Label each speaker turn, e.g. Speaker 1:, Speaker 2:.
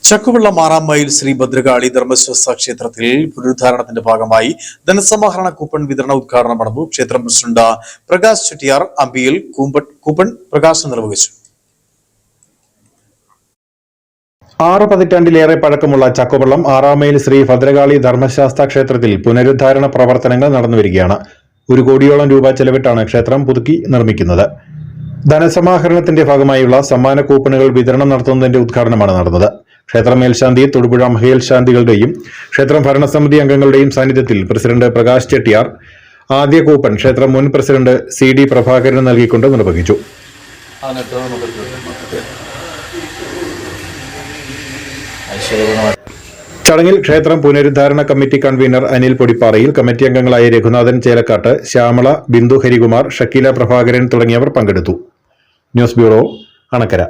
Speaker 1: ചക്കുവെള്ളം 6-ാം mile Shri Bhadrakali ധർമ്മശാസ്ത്ര ക്ഷേത്രത്തിൽ പുനരുദ്ധാരണത്തിന്റെ ഭാഗമായി ധനസമാഹരണ coupon വിതരണ ഉദ്ഘാടനം നടന്നു. ക്ഷേത്രം പ്രസിഡന്റ് പ്രകാശ് ചെട്ടിയാർ അമ്പിയിൽ കൂപ്പൺ പ്രകാശനം നിർവഹിച്ചു.
Speaker 2: 6 പതിറ്റാണ്ടിലേറെ പഴക്കമുള്ള ചക്കുവെള്ളം 6-ാം മൈൽ ശ്രീ ഭദ്രകാളി ധർമ്മശാസ്ത്ര ക്ഷേത്രത്തിൽ പുനരുദ്ധാരണ പ്രവർത്തനങ്ങൾ നടന്നുവരികയാണ്. 1 കോടിയോളം രൂപ ചെലവിട്ടാണ് ക്ഷേത്രം പുതുക്കി നിർമ്മിക്കുന്നത്. ധനസമാഹരണത്തിന്റെ ഭാഗമായുള്ള സമ്മാന കൂപ്പണുകൾ വിതരണം നടത്തുന്നതിന്റെ ഉദ്ഘാടനമാണ് നടന്നത്. ക്ഷേത്ര മേൽശാന്തി തൊടുപുഴ മേൽശാന്തികളുടെയും ക്ഷേത്രം ഭരണസമിതി അംഗങ്ങളുടെയും സാന്നിധ്യത്തിൽ പ്രസിഡന്റ് പ്രകാശ് ചെട്ടിയാർ ആദ്യ കൂപ്പൺ ക്ഷേത്രം മുൻ പ്രസിഡന്റ് CD പ്രഭാകരന് നൽകിക്കൊണ്ട് നിർവഹിച്ചു. ചടങ്ങിൽ ക്ഷേത്രം പുനരുദ്ധാരണ കമ്മിറ്റി കൺവീനർ അനിൽ പൊടിപ്പാറയിൽ, കമ്മിറ്റി അംഗങ്ങളായ രഘുനാഥൻ ചേലക്കാട്ട്, ശ്യാമള, ബിന്ദു ഹരികുമാർ, ഷക്കീല പ്രഭാകരൻ തുടങ്ങിയവർ പങ്കെടുത്തു. News bureau, Anakkara.